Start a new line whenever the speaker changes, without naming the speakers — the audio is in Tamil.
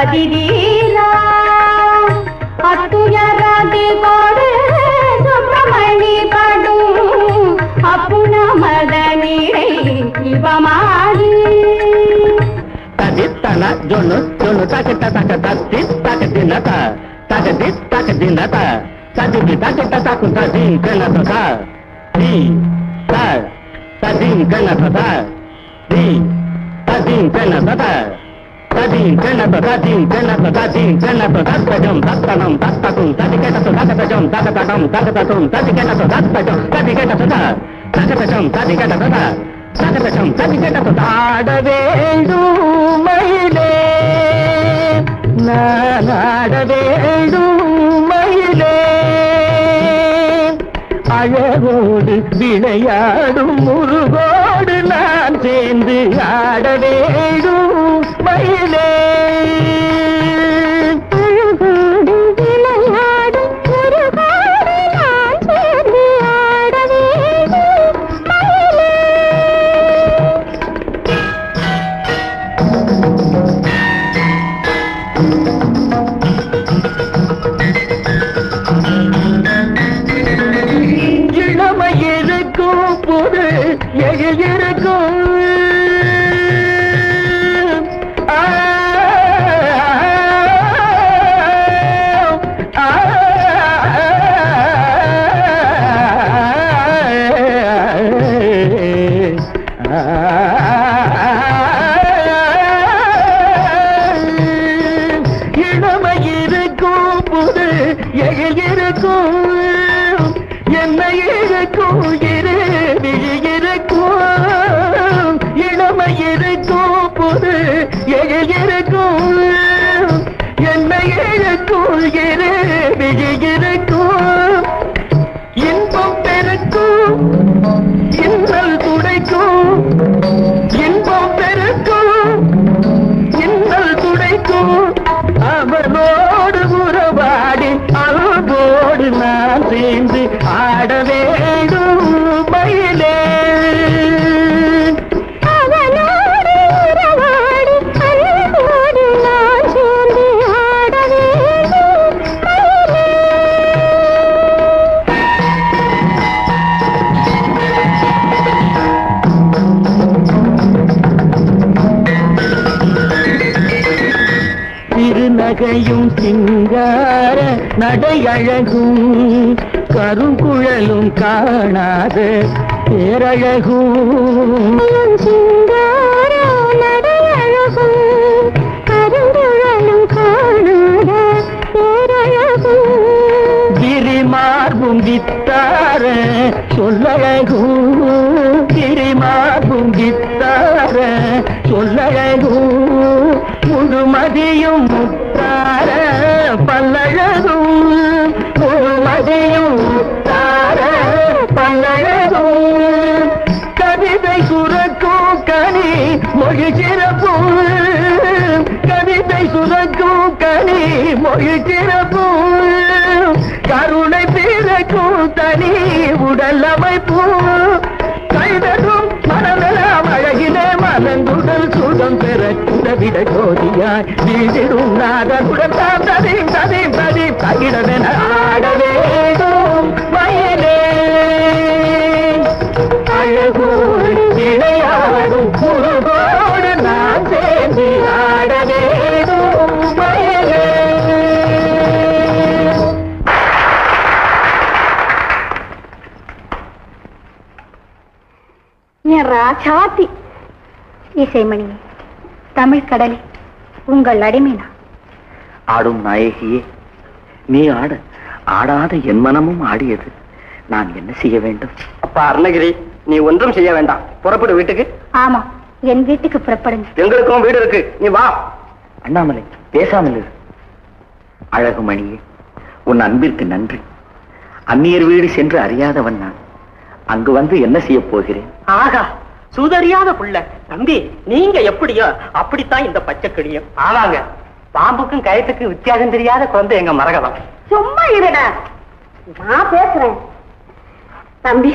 அதிதீரா அத்துயரதி கொடு சுப்பிரமணி படும் அப்புன மதனிடை இவமாடி
தன ஜொன்னு ஜொன்னு தக்கிட்ட தக்க தத்தி தக்கத்தினத தக்கதி தக்கத்தினத ததி தக்கிட்ட தக்கு ததி கனத தி ததி கனத தி ததி கனத ததி கனத ததி கனத ததி கனத தத்தஜம் தத்தனம் தத்தகும் ததி கனத தத்தஜம் தத்தனம் தத்ததும் ததி கனத தத்தஜம் ததி கனத தத்தஜம் ததி கனத சகதம் சதிகடாட வேண்டும் மயிலே நாட வேண்டும் மயிலே அழகோடு விளையாடும் முருகோடு நான் சேர்ந்து ஆட வேண்டும் மயிலே அழகோடு விளையாடும் முருகோடு நான் சேர்ந்து ஆட வேண்டும் மயிலே இளமையிருக்கும் புது எழிலிருக்கும் இளமையிருக்கும் புது எழிலிருக்கும் என்ன இருக்கும் இரு விழியிருக்கும் இளமையிருக்கும் புது எழிலிருக்கும் என்ன இருக்கும் இரு விழியிருக்கும் இன்பம் பெருக்கும் இன்னல் துடைக்கும் இன்பம் பெருக்கும் இன்னல் துடைக்கும் அவனோடு உறவாடி அன்போடு நான் சேர்ந்து ஆட வேண்டும் மயிலே அவனோடு உறவாடி அன்போடு நான் சேர்ந்து ஆட வேண்டும் மயிலே திருநகையும் சிங்கார நடையழகும் கருங்குழலும் காணாத பேரழகும் சிங்கார நடையழகும் கருங்குழலும் காணாத பேரழகும் கிரிமார்பும் வித்தார சொல்லழகும் கிரிமார்பும் வித்தார சொல்லழகும் முழுமதியும் முத்தார பல்லழகும் முழுமதியும் முத்தார பல்லழகும் கவிதை சுரக்கும் கனி மொழி சிறப்பும் கவிதை சுரக்கும் கனி மொழி சிறப்பும் கருணை பிறக்கும் தனி உடல் அமைப்பும் கைதரும் மனமெல்லாம் அழகிலே மலங்குடல் சுகம் பெற குடவிட ஜோதியாய் வீடிடும் நாதனுடன் தாம் ததீம் ததீம் ததீம் தகிடவென ஆட வேண்டும் மயிலே அழகோடு விளையாடும் முருகோடு நான் சேர்ந்து ஆட வேண்டும் மயிலே
ராஜாதி இசைமணி தமிழ் கடலே உங்கள் அடிமைனா
ஆடும் நாயகியே நீ ஆட ஆடாத என் மனமும் ஆடியது நான் என்ன செய்ய வேண்டும்
அப்பா அருணகிரி நீ ஒன்றும் செய்ய வேண்டாம் புறப்படு வீட்டுக்கு
ஆமா என் வீட்டுக்கு புறப்படுங்க
எங்களுக்கும் வீடு இருக்கு நீ வா
அண்ணாமலை பேசாமல் இரு அழகுமணியே உன் அன்பிற்கு நன்றி அந்நியர் வீடு சென்று அறியாதவன் நான் அங்கு வந்து என்ன செய்ய போகிறேன்
ஆகா சுதறியாத புள்ள தம்பி நீங்க எப்படியோ அப்படித்தான் இந்த பச்சைக்கிளியும் ஆமாங்க பாம்புக்கும் கயத்துக்கும் வித்தியாசம் தெரியாத குழந்தை எங்க மரகதம்
சும்மா இருடா நான் பேசுறேன் தம்பி